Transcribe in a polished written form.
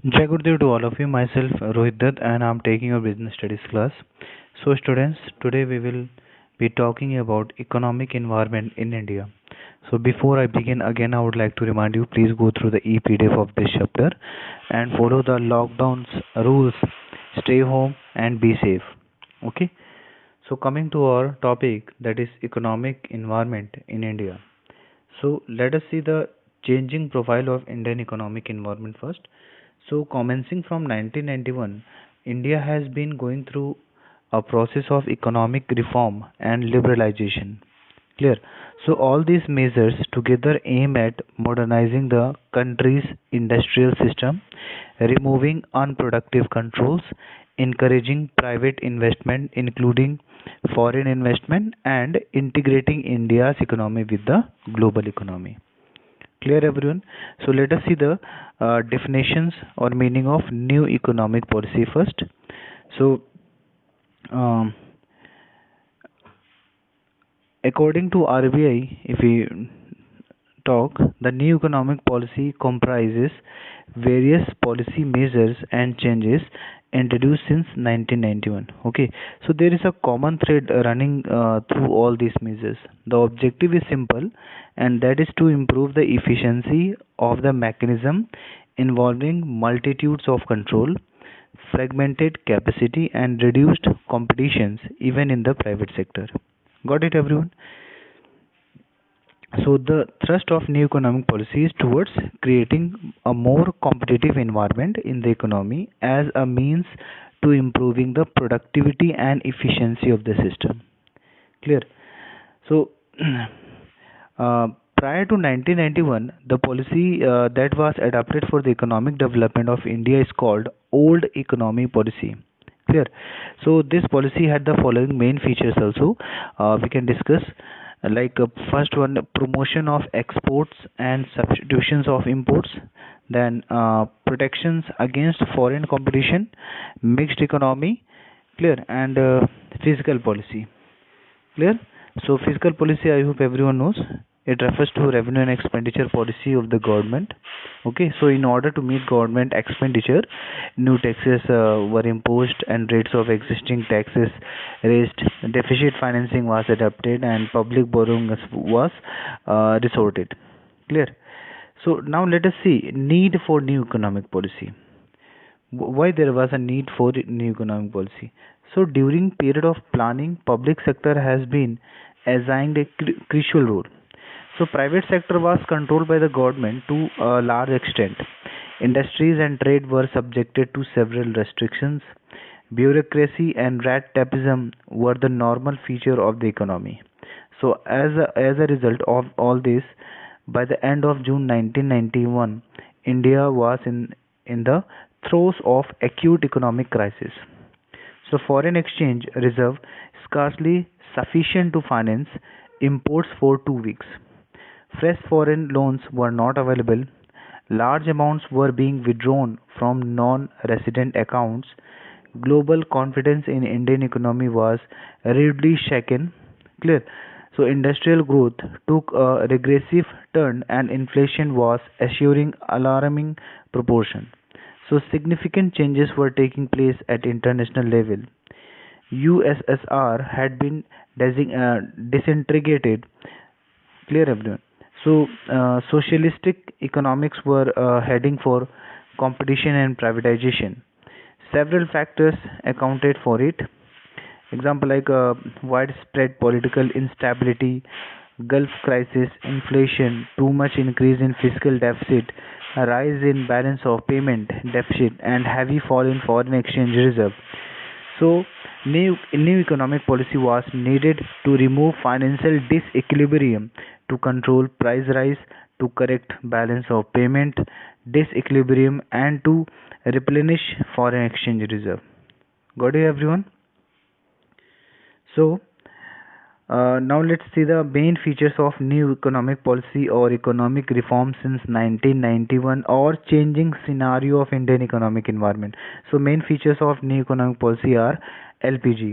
Jai Gurudev to all of you. Myself Rohit Dutt and I'm taking your business studies class. So students, today we will be talking about economic environment in India. So before I begin again, I would like to remind you, please go through the e-PDF of this chapter and follow the lockdowns rules. Stay home and be safe. Okay. So coming to our topic, that is economic environment in India. So let us see the changing profile of Indian economic environment first. So commencing from 1991, India has been going through a process of economic reform and liberalization. Clear. So all these measures together aim at modernizing the country's industrial system, removing unproductive controls, encouraging private investment including foreign investment, and integrating India's economy with the global economy. Clear, everyone? So let us see the definitions or meaning of new economic policy first. So um, according to RBI, if we talk, the new economic policy comprises various policy measures and changes introduced since 1991. Okay, so there is a common thread running through all these measures. The objective is simple, and that is to improve the efficiency of the mechanism involving multitudes of control, fragmented capacity, and reduced competitions even in the private sector. Got it, everyone? So the thrust of new economic policy is towards creating a more competitive environment in the economy as a means to improving the productivity and efficiency of the system. Clear? So uh, prior to 1991, the policy that was adopted for the economic development of India is called Old Economy Policy. Clear? So this policy had the following main features also. We can discuss first one, promotion of exports and substitutions of imports, then protections against foreign competition, mixed economy. Clear? And fiscal policy. Clear? So fiscal policy, I hope everyone knows. It refers to revenue and expenditure policy of the government. Okay, so in order to meet government expenditure, new taxes were imposed and rates of existing taxes raised. Deficit financing was adopted and public borrowing was resorted. Clear? So now let us see need for new economic policy. Why there was a need for new economic policy? So during period of planning, public sector has been assigned a crucial role. So private sector was controlled by the government to a large extent. Industries and trade were subjected to several restrictions. Bureaucracy and rat tapeism were the normal feature of the economy. So as a result of all this, by the end of June 1991, India was in the throes of acute economic crisis. So foreign exchange reserve scarcely sufficient to finance imports for 2 weeks. Fresh foreign loans were not available. Large amounts were being withdrawn from non-resident accounts. Global confidence in Indian economy was rudely shaken. Clear. So industrial growth took a regressive turn and inflation was assuring alarming proportion. So significant changes were taking place at international level. USSR had been disintegrated. Clear, everyone? So socialistic economics were heading for competition and privatization. Several factors accounted for it. Example widespread political instability, Gulf crisis, inflation, too much increase in fiscal deficit, a rise in balance of payment deficit, and heavy fall in foreign exchange reserve. So, new economic policy was needed to remove financial disequilibrium, to control price rise, to correct balance of payment disequilibrium, and to replenish foreign exchange reserve. Got it, everyone? So, now let's see the main features of new economic policy or economic reform since 1991 or changing scenario of Indian economic environment. So main features of new economic policy are LPG,